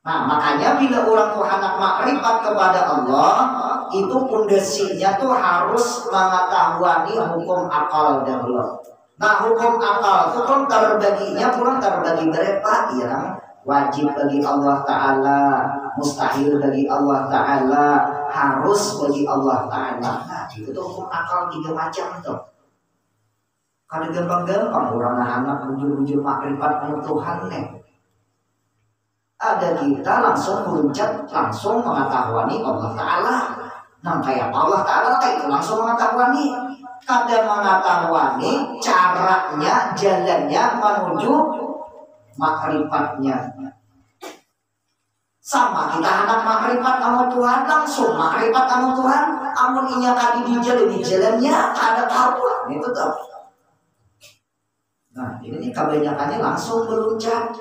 Nah, makanya bila orang tuh hendak makrifat kepada Allah, itu pondasinya tuh harus mengetahui hukum akal dahulu. Nah, hukum akal itu kan terbagi berapa ya? Wajib bagi Allah Ta'ala, mustahil bagi Allah Ta'ala, harus bagi Allah Ta'ala. Nah, itu tuh hukum akal 3 macam tuh. Kalau gampang-gampang orang anak ujur-ujur makrifat Tuhan nih. Ada kita langsung meluncat, langsung mengetahui Allah Ta'ala. Nah, kayak Allah Ta'ala kayak itu langsung mengetahui. Kadang mengetahui caranya, jalannya menuju makrifatnya. Sama kita anak makrifat sama Tuhan, langsung makrifat sama Tuhan. Amun inya kali di jalannya ada apa? Itu tuh. Nah, ini kebanyakannya langsung meluncat.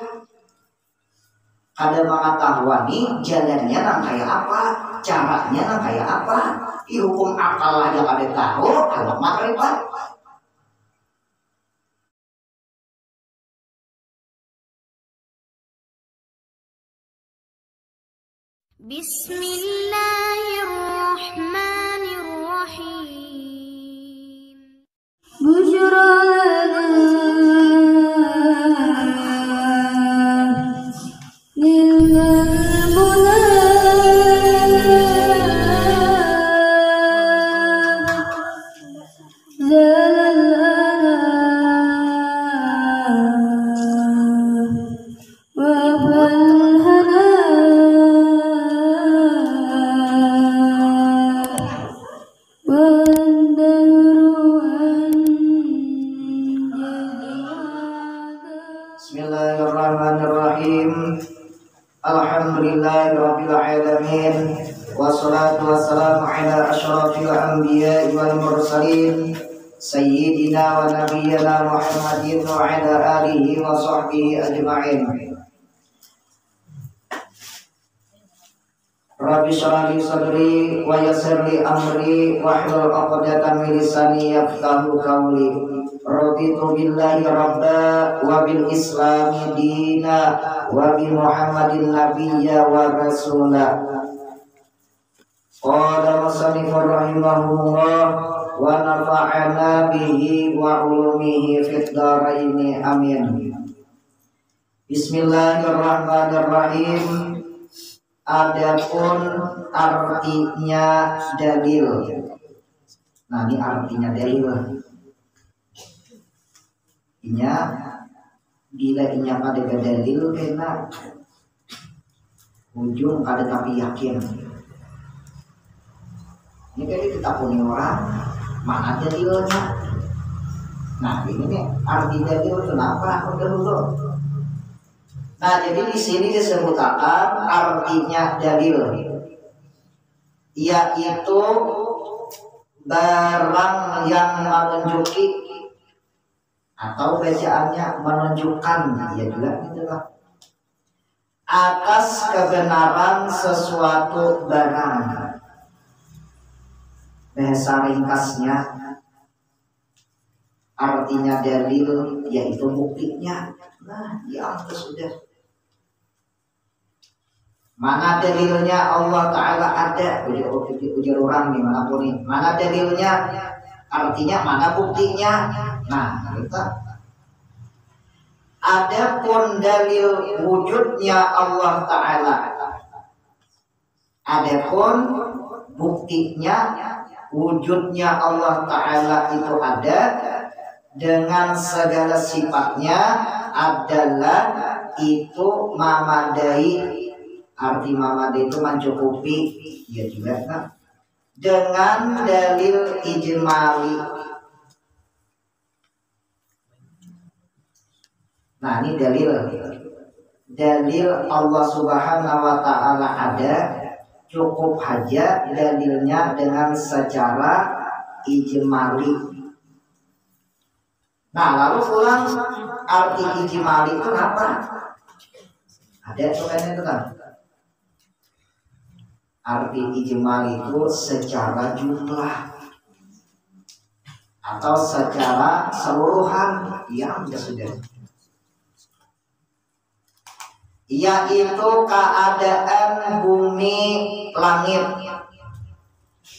Ada mengetahui jalannya nang kayak apa, caranya nang kayak apa. Hukum akal aja ada tahu, kalau makrifat. Bismillahirrahmanirrahim. Bushra Bismillahirrahmanirrahim. Alhamdulillahirabbil alamin. Wassalatu wassalamu ala asyrafil anbiya'i wal mursalin sayyidina wa nabiyyina Muhammadin wa ala alihi wa sahbihi ajma'in. Rabbi shrah li sadri wa yassir li amri wahlul 'uqdatam min lisani yafqahu qawli. Raditu billahi rabba wa bil islami dina wa bi Muhammadin nabiyya wa rasula. Qala musannifur rahimahullah wa nafa'ana bihi wa ulumihi fid dharaini amin. Bismillahirrahmanirrahim. Adapun artinya dalil. Nah, ini artinya dalil. Inya bila inya pada dalil kena ujung kada tapi yakin. Ini kali kita punya orang mana dalilnya. Nah, ini nih arti dalil kenapa dulu. Nah, jadi di sini disebutkan artinya dalil, yaitu barang yang menunjuki atau bacaannya menunjukkan, ya juga gitu lah, atas kebenaran sesuatu barang. Bahasa ringkasnya artinya dalil yaitu buktinya. Nah, ya sudah. Mana dalilnya Allah Ta'ala ada? Ujar orang dimanapun ini. Mana dalilnya? Artinya mana buktinya? Nah, kita adapun dalil wujudnya Allah Ta'ala, adapun buktinya wujudnya Allah Ta'ala itu ada dengan segala sifatnya adalah itu mamadai. Arti mamadai itu mencukupi, ya juga kan? Dengan dalil ijmali. Nah, ini dalil Allah Subhanahu wa Ta'ala ada, cukup aja dalilnya dengan secara ijmali. Nah, lalu pulang arti ijmali itu apa? Ada tulisannya itu kan? Arti ijmali itu secara jumlah atau secara seluruhan, yang sudah. yaitu keadaan bumi, langit,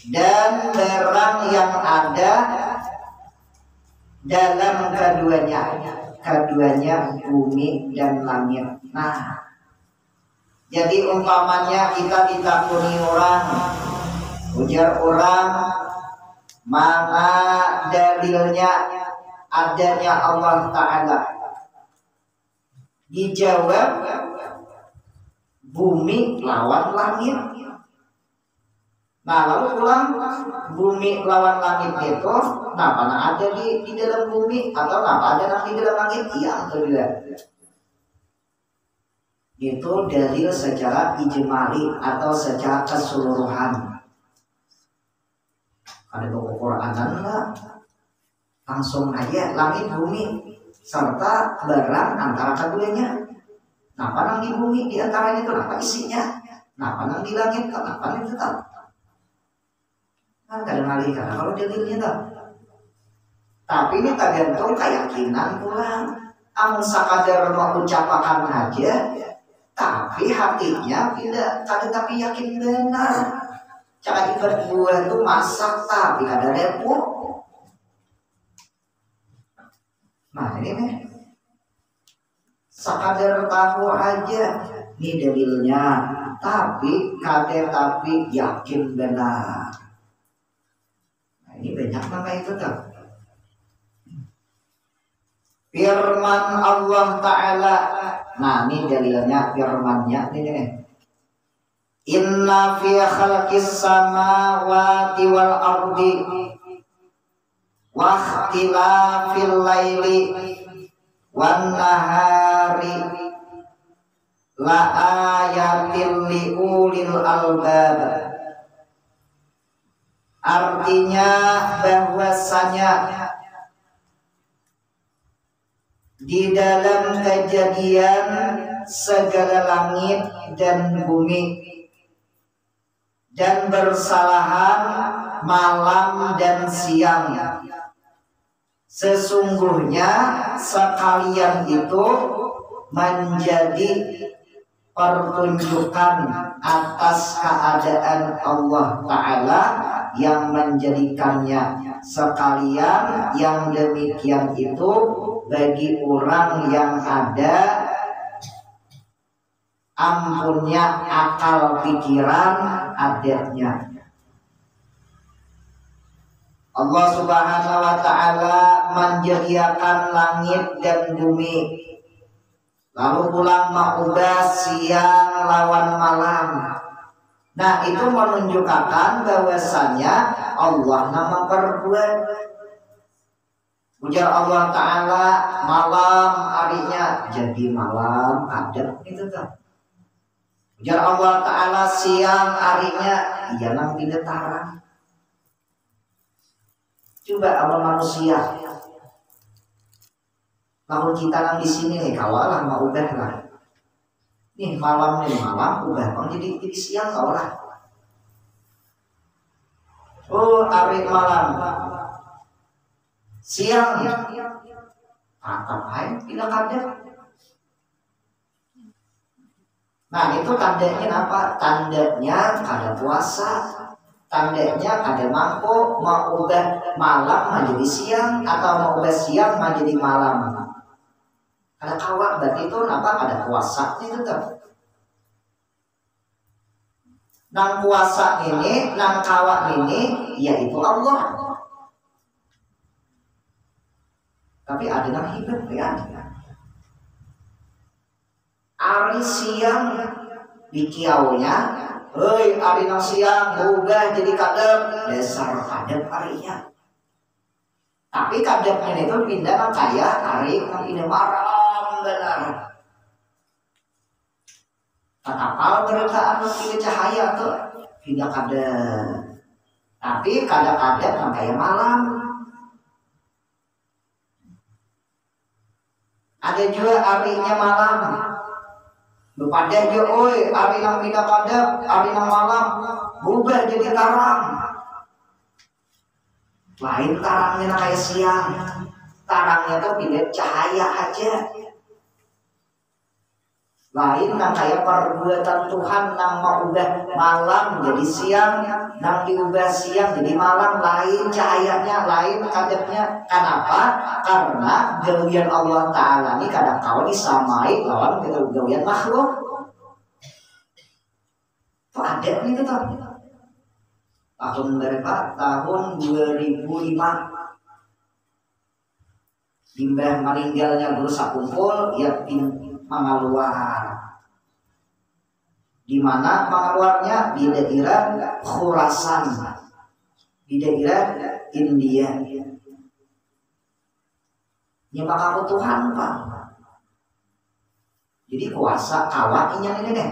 dan barang yang ada dalam keduanya bumi dan langit. Nah, jadi umpamanya kita ditakuni orang, ujar orang, mana dalilnya adanya Allah Ta'ala? Dijawab, bumi lawan langit. Nah, lalu pulang bumi lawan langit itu, nah ada di dalam bumi atau apa ada di dalam langit? Iya atau tidak? Itu dalil secara ijmali atau secara keseluruhan. Ada buku Quran enggak? Langsung aja langit bumi serta barang antara keduanya. Nah, panang di bumi di antaranya itu apa isinya? Nah, panang di langit apa itu tetap? Kan kadang kali karena kalau dalilnya tak. Tapi ini tergantung keyakinan pulang. Amun sakadar mau ucapakan aja, tapi hatinya tidak tapi yakin benar. Cara ibarat buah itu masak tapi ada repot. Nah ini nih, sakadar tahu aja ini dalilnya, tapi yakin benar. Ini banyak nama itu tuh. Firman Allah Ta'ala. Nah ini dalilnya, firmannya ini nih. Inna fi khalqis samawati wal ardi wa ikhtilafil laili wan nahari la ayatil li ulil albab. Artinya bahwasanya di dalam kejadian segala langit dan bumi dan bersalahan malam dan siang, sesungguhnya sekalian itu menjadi pertunjukan atas keadaan Allah Ta'ala yang menjadikannya sekalian yang demikian itu bagi orang yang ada ampunnya akal pikiran adanya. Allah Subhanahu wa Ta'ala menjadikan langit dan bumi, lalu pulang mengubah siang lawan malam. Nah itu menunjukkan bahwasanya Allah nama berbuat. Ujar Allah Ta'ala, malam harinya jadi malam ada itu kan. Ujar Allah Ta'ala, siang harinya ia nang tidak tarang. Coba amal manusia, namun kita nang di sini nih kawalah mau ubah lah. Nih malam ubah, jadi siang kawalah. Oh hari malam, siang, tatap aja tidak ada. Nah itu tandanya apa? Tandanya ada puasa. Tandanya ada mampu mau ubah malam menjadi siang atau mau ubah siang menjadi malam. Ada kawak berarti itu apa? Ada puasa itu tuh. Nang puasa ini, nang kawak ini, yaitu Allah. Tapi ada nang hidup ya. Hari siang di kiaunya, hei hari nang siang ubah jadi kadep, dasar kadep harinya. Tapi kadepnya itu pindah nang kaya hari nang ini maram benar. Kapal mereka anu pilih cahaya tuh pindah kadep. Tapi kadep nang kaya malam. Ada juga harinya malam. Lupa deh jo, oi, hari nang pindah kadep, hari nang malam, berubah jadi tarang. Lain tarangnya kayak siang, tarangnya tuh pindah cahaya aja. Lain nang kayak perbuatan Tuhan nang mau ubah malam jadi siang, nang diubah siang jadi malam, lain cahayanya, lain kadepnya. Kenapa? Karena gawian Allah Ta'ala ini kadang kala disamai lawan gawian makhluk. Itu ada nih gitu. Tahun berapa? Tahun 2005. Limbah meninggalnya guru sakumpul, ya mengeluar. Di mana mengeluarnya? Di daerah Khurasan, di daerah India. Nyembah aku Tuhan, Pak. Jadi kuasa kawakinya ini deh.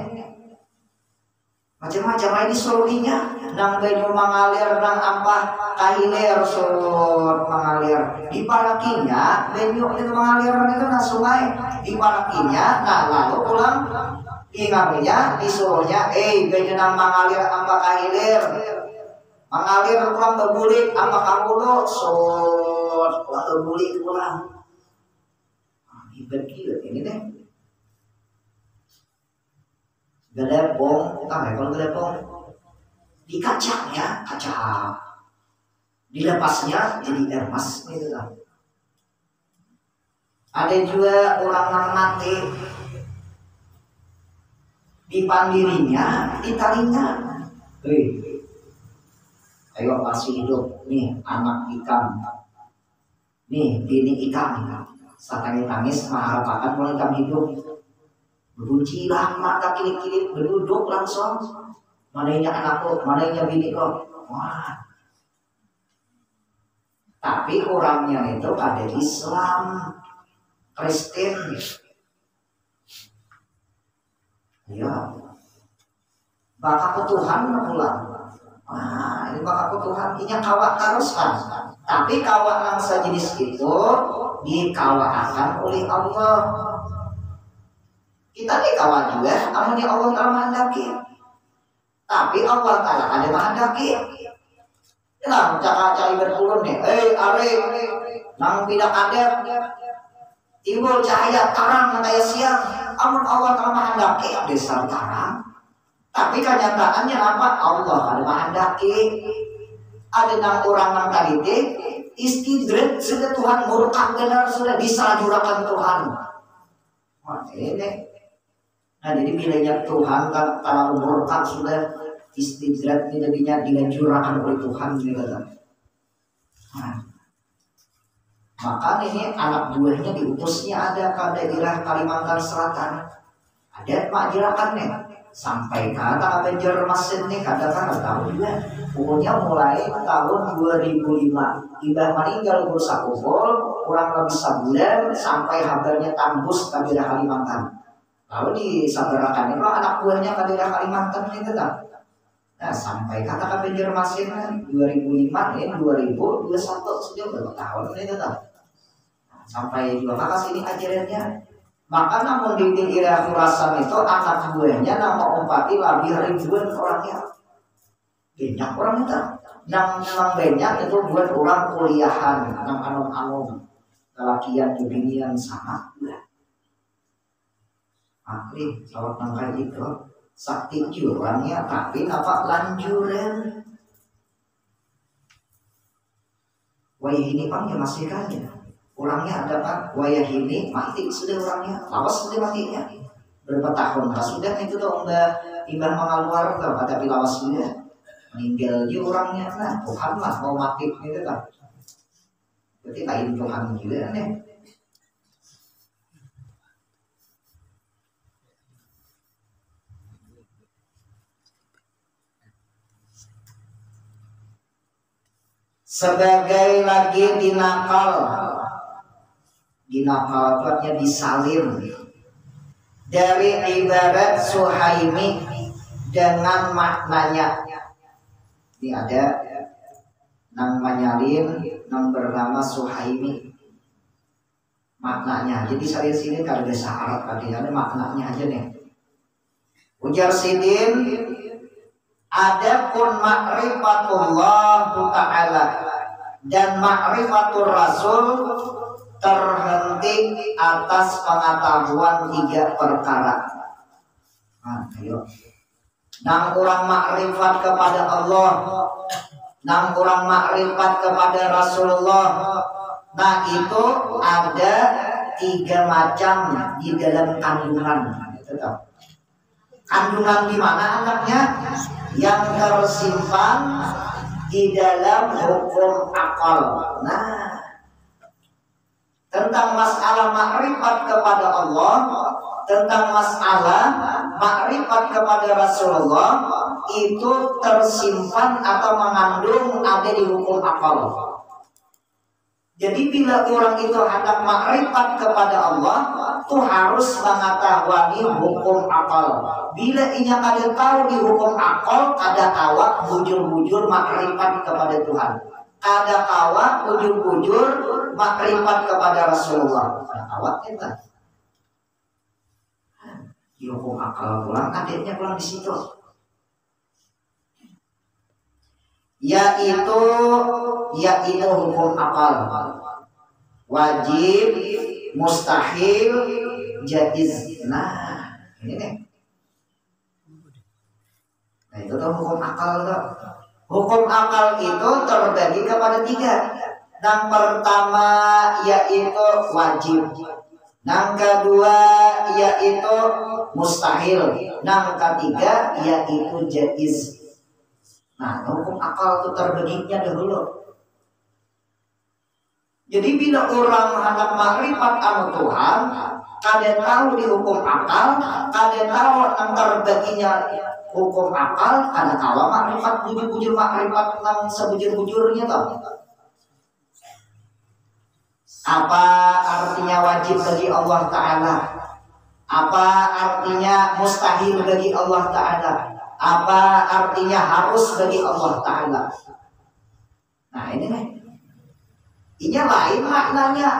Macam-macam lain disoluhinya. Nang banyu mengalir, nang ampah kahilir sur mengalir. Di parakinya banyu itu mengalir itu nang sungai. Di parakinya, nah lalu pulang ingatnya disuruhnya, banyu nang mengalir ampah kahilir. Mengalir pulang berbulik ampah kamulo sur pulang berbulik pulang. Ibadah ini deh. Gelepong, kalau gelepong di kacanya, kaca dilepasnya jadi emas gitu kan. Ada juga orang yang mati di pandirinya, di talinya. Ayo masih hidup nih anak ikan, nih bini ikan, saat tangis mengharapkan mulai ikan hidup. Beruncilah mata kiri-kiri berduduk langsung. Mananya anakku, mananya bini kok. Wah. Tapi orangnya itu ada Islam, Kristen. Ya. Bakal ke Tuhan pulang. Ini bakal ke Tuhan. Ini kawak harus kan. Tapi kawak yang sejenis itu dikawakan oleh Allah. Kita dikawal juga, namun Allah Ta'ala menghendaki. Tapi Allah Ta'ala ada menghendaki. Kenapa cakap-cakap berturun nih? Are, nang tidak ada timbul cahaya terang kayak siang. Namun Allah Ta'ala menghendaki besar terang. Tapi kenyataannya apa? Allah ada menghendaki. Ada nang orang nang kalite istidrat sudah Tuhan murka benar sudah disalahjurakan Tuhan. Wah ini. Nah jadi bilanya Tuhan kan kalau murka sudah istidrat jadinya dilanjurkan oleh Tuhan gitu kan. Nah, maka ini anak buahnya diutusnya ada ke daerah Kalimantan Selatan. Ada makjirakannya sampai ke Avenger Mesin nih katakan tahu juga. Pokoknya mulai tahun 2005 Ibah meninggal berusaha kumpul kurang lebih sebulan sampai habarnya tembus ke daerah Kalimantan. Lalu disabarakan itu anak buahnya ke daerah Kalimantan ini tetap. Nah sampai kata Avenger Mesin 2005 ini 2021 sudah berapa tahun ini tetap. Sampai juga maka sini ajarannya. Maka namun di daerah Khurasan itu anak buahnya nama umpati lebih ribuan orangnya. Banyak orang itu. Yang banyak itu buat orang kuliahan, yang anom-anom, lelakian dunia sama. Akhirnya kalau tangkai itu sakti orangnya tapi apa lanjuran. Wayah ini panggil masih kaya. Orangnya ada kan wayah ini mati sudah orangnya, lawas sudah matinya. Berapa tahun sudah itu tuh enggak imbang mengaluar tuh tapi lawas sudah meninggal juga orangnya. Nah Tuhan lah mau mati gitu kan. Berarti lain Tuhan juga nih. Sebagai lagi dinakal artinya disalin dari ibarat suhaimi dengan maknanya. Ini ada nang menyalin nang bernama suhaimi maknanya. Jadi salin sini kalau bahasa Arab tadi ada maknanya aja nih. Ujar Sidin adapun ma'rifatullah ta'ala dan ma'rifatul rasul terhenti atas pengetahuan tiga perkara. Ayo. Nang orang makrifat kepada Allah, nang orang makrifat kepada Rasulullah. Nah itu ada 3 macam di dalam kandungan. Kandungan di mana anaknya? Yang tersimpan di dalam hukum akal. Nah, tentang masalah makrifat kepada Allah, tentang masalah makrifat kepada Rasulullah itu tersimpan atau mengandung ada di hukum akal. Jadi bila orang itu hendak makrifat kepada Allah, itu harus mengetahui hukum akal. Bila inya kada tahu di hukum akal, kada kawak bujur-bujur makrifat kepada Tuhan. Kada kawak bujur-bujur makrifat kepada Rasulullah. Kada kawak kita. Di hukum akal pulang, adiknya pulang di situ. Yaitu hukum akal, wajib, mustahil, jaiz. Nah, ini nih. Nah itu tuh hukum akal tuh. Hukum akal itu terbagi kepada 3. Yang pertama yaitu wajib. Yang kedua yaitu mustahil. Yang ketiga yaitu jaiz. Nah, hukum akal itu terbaginya dahulu. Jadi bila orang hendak makrifat anu Tuhan, kada tahu di hukum akal, kada tahu antar baginya hukum akal, kada tahu makrifat bujur-bujur makrifat yang sebujur-bujurnya toh. Apa artinya wajib bagi Allah Ta'ala? Apa artinya mustahil bagi Allah Ta'ala? Apa artinya harus bagi Allah Ta'ala? Nah ini nih, ini lain maknanya.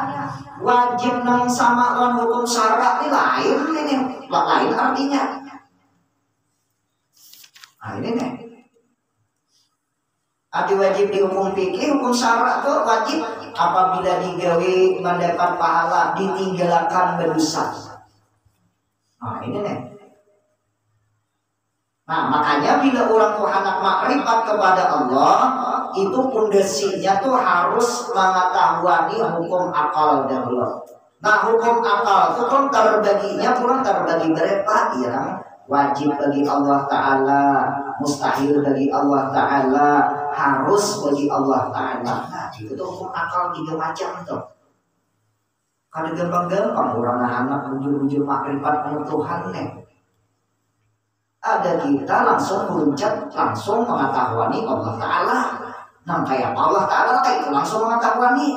Wajib nang sama lawan hukum syara ini lain, ini lain artinya. Nah ini nih, ada wajib di hukum fikih, hukum syara itu wajib apabila digawe mendapat pahala, ditinggalkan berdosa. Nah ini nih. Nah makanya bila orang tuh hendak makrifat kepada Allah, itu pondasinya tuh harus mengetahui hukum akal dahulu. Nah hukum akal itu kan terbagi berapa? Yang wajib bagi Allah Ta'ala, mustahil bagi Allah Ta'ala, harus bagi Allah Ta'ala. Nah itu tuh hukum akal 3 macam tuh. Kalau gampang-gampang orang anak bujur-bujur makrifat sama Tuhan nih. Ada kita langsung meruncak, langsung mengetahui Allah Ta'ala. Nah kayak Allah Ta'ala itu langsung mengetahui.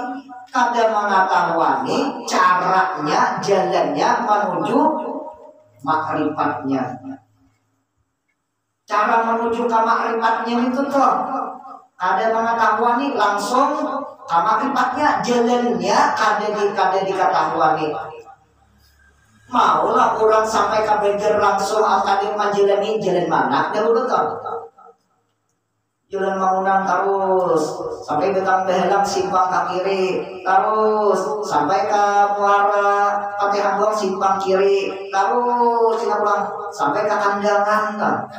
Kada mengetahui caranya, jalannya menuju makrifatnya. Cara menuju ke makrifatnya itu tuh kada mengetahui langsung ke makrifatnya, jalannya kada diketahui. Maulah orang sampai ke bengkel langsung akan menjalani jalan mana? Dia betul. Jalan Mangunan terus sampai betang behelang simpang ke kiri, terus sampai ke muara Patih Buang simpang kiri, terus pulang sampai ke Kandangan.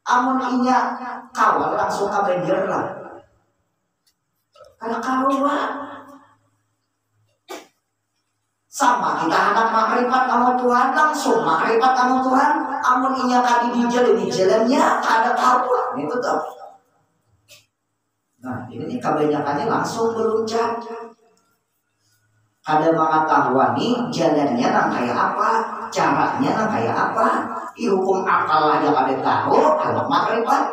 Amun inya kawal langsung ke bengkel lah. Karena kawal sama kita anak makrifat sama Tuhan, langsung makrifat sama Tuhan. Amun inya tadi di jalannya ada tahu itu tuh. Nah ini kebanyakannya langsung meluncak. Ada mengetahui jalannya nang kayak apa, caranya nang kayak apa. Di hukum akal aja kada tahu, anak makrifat.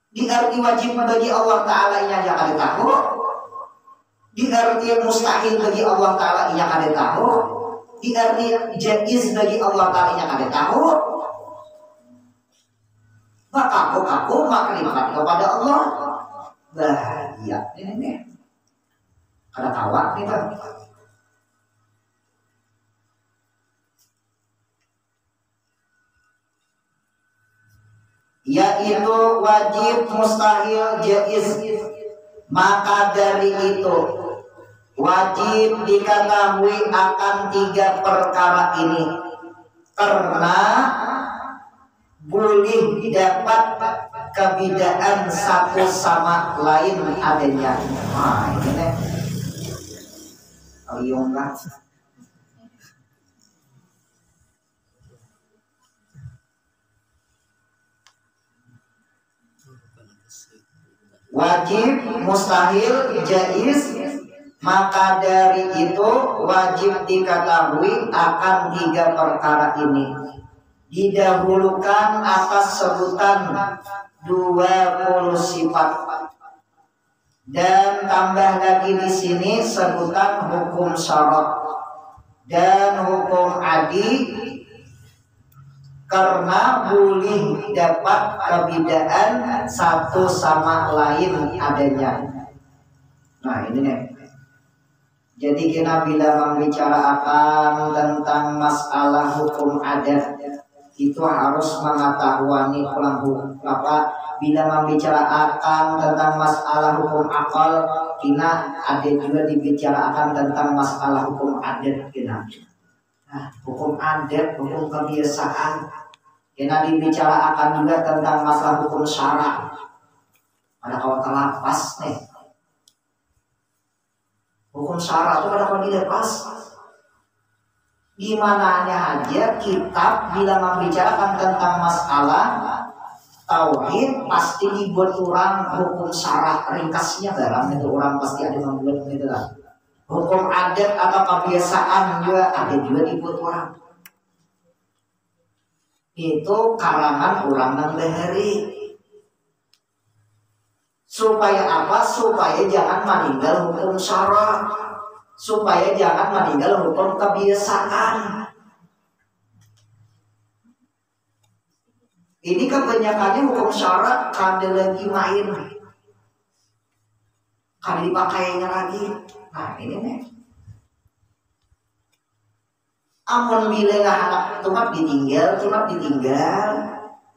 Di arti wajib bagi Allah Ta'ala ini aja kada tahu. Di arti mustahil bagi Allah Ta'ala yang kada tahu. Di arti jaiz bagi Allah Ta'ala yang kada tahu. Maka aku makrifat kepada Allah. Bahagia ini kada tahu kita. Yaitu wajib, mustahil, jaiz. Maka dari itu wajib diketahui akan 3 perkara ini karena boleh dapat kebedaan satu sama lain adanya. Nah ini nih Aliung kan wajib, mustahil, jaiz. Maka dari itu wajib diketahui akan 3 perkara ini. Didahulukan atas sebutan 20 sifat dan tambah lagi di sini sebutan hukum syarat dan hukum adi karena boleh dapat kebedaan satu sama lain adanya. Nah ini nih. Jadi kita bila membicarakan tentang masalah hukum adat itu harus mengetahui apa bila membicarakan tentang masalah hukum akal kita ada juga dibicarakan tentang masalah hukum adat kita. Nah, hukum adat, hukum kebiasaan kita dibicarakan juga tentang masalah hukum syara. Ada kawan kelapas nih. Hukum syara itu ada kalau dilepas di mananya aja kitab bila membicarakan tentang masalah tauhid pasti dibuat orang hukum syara ringkasnya barang itu orang pasti ada membuat gitu lah. Hukum adat atau kebiasaan juga ada juga dibuat orang. Itu karangan orang nang bahari. Supaya apa? Supaya jangan meninggal hukum syara. Supaya jangan meninggal hukum kebiasaan. Ini kebanyakannya hukum syara kada lagi main, kada dipakainya lagi. Nah ini nih. Amun bila anak cuma ditinggal,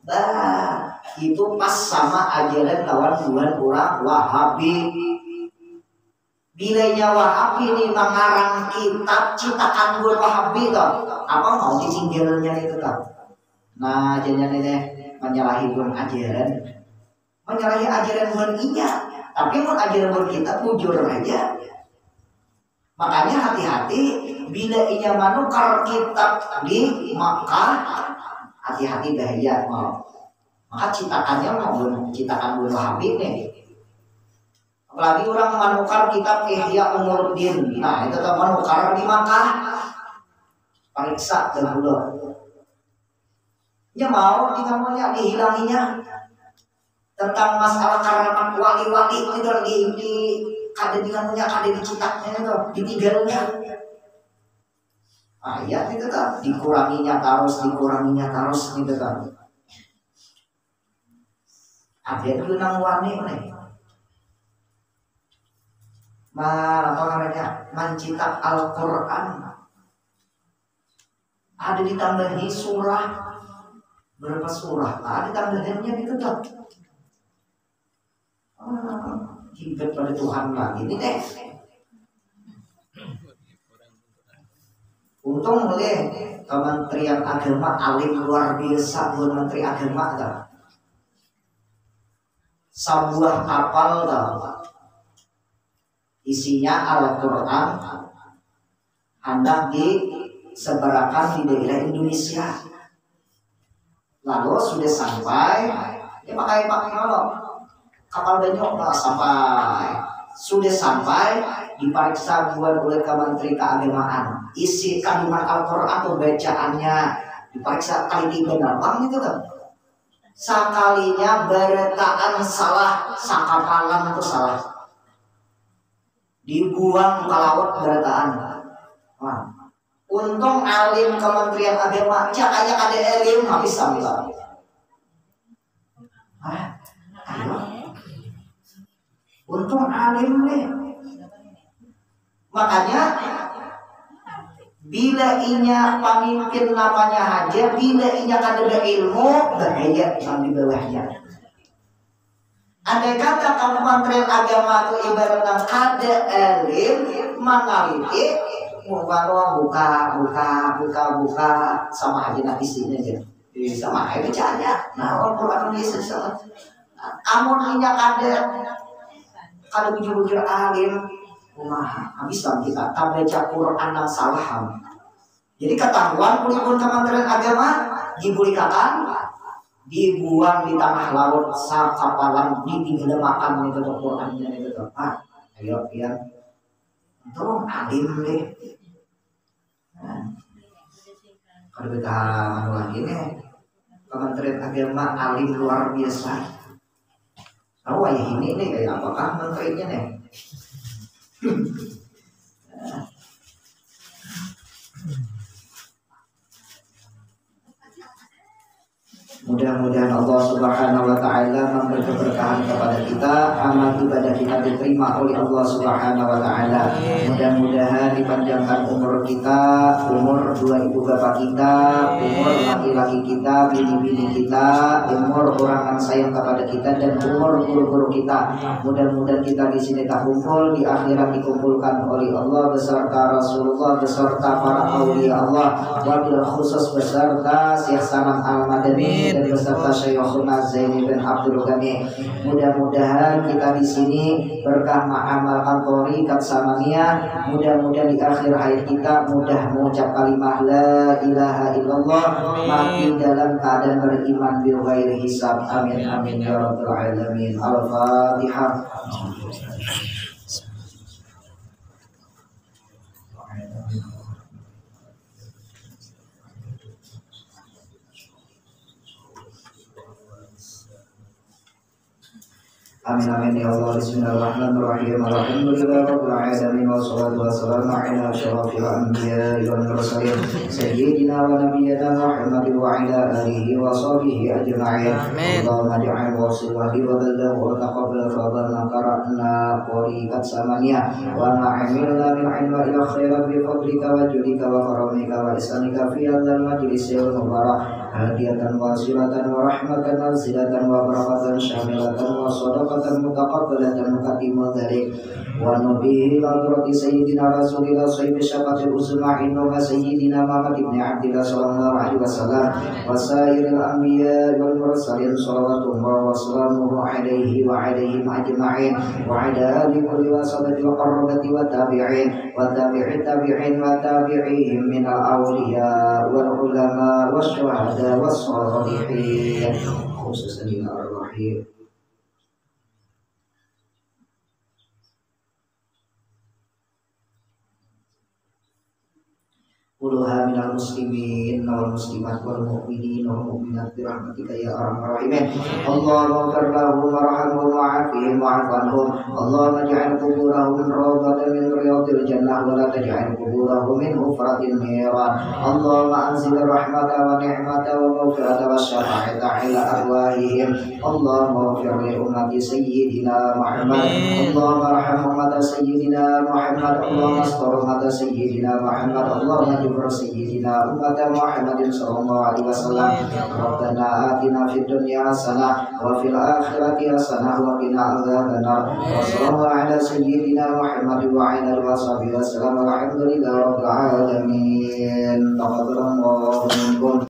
bah itu pas sama ajaran kawan-kawan orang Wahabi. Bilanya Wahabi ini mengarang kitab ciptaan buat Wahabi toh. Apa mau ditinggalnya itu toh? Nah jangan ini menyalahi buat ajaran. Menyalahi ajaran buat iya. Tapi buat ajaran buat kita jujur aja. Makanya hati-hati bila inya manukar kitab di Makkah, hati-hati bahaya mau. Maka citakannya mau citakan buat Wahabi nih. Apalagi orang menukar kitab Ihya Ulumuddin. Nah itu kan menukar di Makkah. Periksa dahulu. Ya mau dinamanya dihilanginya tentang masalah karamat wali-wali itu di kada dinamanya kada dicetaknya itu ditinggalnya. Ayat itu kan dikuranginya terus gitu kan. Ada itu nang wani nih. Apa namanya mencetak Al-Quran ada ditambahi surah berapa surah ada ditambahinnya gitu tuh hibat pada Tuhan lagi ini deh untung oleh Kementerian Agama alim luar biasa buat Menteri Agama tuh sebuah kapal tuh isinya Al-Quran hendak disebarakan di daerah Indonesia. Lalu sudah sampai, ya pakai kapal banyak sampai, sudah sampai diperiksa buat oleh Kementerian Keagamaan. Isi kandungan Al-Quran atau bacaannya diperiksa kali benar bang itu kan. Sekalinya beretaan salah, sakapalan itu salah. Dibuang ke laut berataan. Nah, untung alim Kementerian Agama, cakanya ada alim habis sambil. Untung alim nih. Makanya bila inya pemimpin namanya aja, bila inya kada ada ilmu bahaya yang di bawahnya. Andai kata Kementerian Agama itu ibaratnya ada elim mengaliti buka sama aja nanti sini aja sama aja bercanda. Nah Al-Quran ini sesuatu amun hanya kada bujur-bujur alim habis kita tak baca Quran yang salah. Jadi ketahuan pun Kementerian Agama dibulikakan dibuang di tanah laut sakapalan ditinggalkan itu Qurannya itu ayo ya tolong alim deh kalau kita lagi nih Kementerian Agama alim luar biasa tahu ya ini nih kayak apakah menterinya nih Mudah-mudahan Allah Subhanahu wa taala memberi keberkahan kepada kita, amal ibadah kita diterima oleh Allah Subhanahu wa taala. Mudah-mudahan dipanjangkan umur kita, umur dua ibu bapak kita, umur laki-laki kita, bini-bini kita, umur orang yang sayang kepada kita dan umur guru-guru kita. Mudah-mudahan kita di sini tak kumpul, di akhirat dikumpulkan oleh Allah beserta Rasulullah beserta para aulia Allah, wabil khusus beserta Syekh Sanam Al-Madani dan beserta Syekhuna Zaini bin Abdul Ghani. Mudah-mudahan kita di sini berkah mengamalkan thariqat samaniyah. Mudah-mudahan di akhir hayat kita mudah mengucap kalimah la ilaha illallah, mati dalam keadaan beriman bil ghairi hisab. Amin amin ya rabbal alamin. Al-Fatihah. Amin amin ya Allah. Bismillahirrahmanirrahim. Alhamdulillahirabbil alamin wassalatu wassalamu ala asyrafil anbiya'i wal mursalin sayyidina wa nabiyyina Muhammadin wa ala alihi wa sahbihi ajma'in. Allahumma ja'al wasilahi wa balagh wa taqabbal fadlan qara'na qariqat samaniyah wa ma'amilna min ilmi ila khairat bi fadlika wa judika wa karamika wa ihsanika fi hadzal majlisil mubarak hadiyatan wasilatan wa rahmatan nasilatan wa barakatan syamilatan wa sadaqatan mutaqabbalatan muqaddimah dzalik wa nabihi hadrati sayyidina rasulillah sayyid syafatil uzma inna sayyidina Muhammad ibn Abdillah sallallahu alaihi wasallam wa sayyidil anbiya wal mursalin sallallahu wa sallamu alaihi wa alaihim ajma'in wa ala alihi wa sahbihi wa qarrabati wa tabi'in wa tabi'in tabi'in wa tabi'ihim min al-awliya wal ulama wasyuhada والصالحين خصوصا الرحيم Quluha minal muslimin wal muslimat wal mu'minin wal mu'minat bi rahmatika ya arhamar rahimin. Allahumma ighfir lahum warhamhum wa'afihim wa'fu anhum. Allahumma ij'al quburahum rawdatan min riyadil jannah wa la taj'al quburahum min hufratin niran. Allahumma anzil rahmata wa ni'mata wa maghfirata wa syafa'ata ila arwahihim. Allahumma ighfir li ummati sayyidina Muhammad. Allahumma arham ummata sayyidina Muhammad. Allahumma astur ummata sayyidina Muhammad. Allahumma Sayyidina umat Muhammadin sallallahu alaihi wasallam. Rabbana atina fid dunya hasanah wa fil akhirati hasanah wa qina adzabannar. Wa sallallahu ala sayyidina Muhammad wa ala alihi washabihi wasallam. Alhamdulillahi rabbil alamin. Taqabbalallahu minkum.